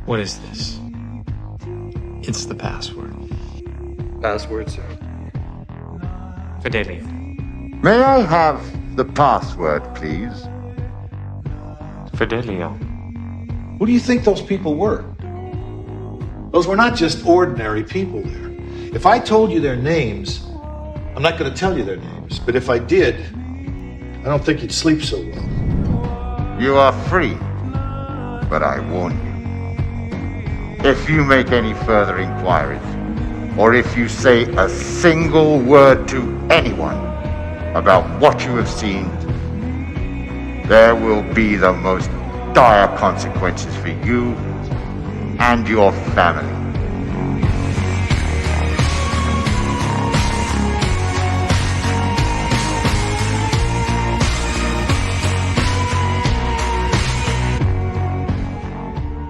What is this? It's the password. Password, sir. Fidelio. May I have the password, please? Fidelio. Who do you think those people were? Those were not just ordinary people there. If I told you their names, I'm not going to tell you their names, but if I did, I don't think you'd sleep so well. You are free, but I warn you. If you make any further inquiries, or if you say a single word to anyone about what you have seen, there will be the most dire consequences for you and your family.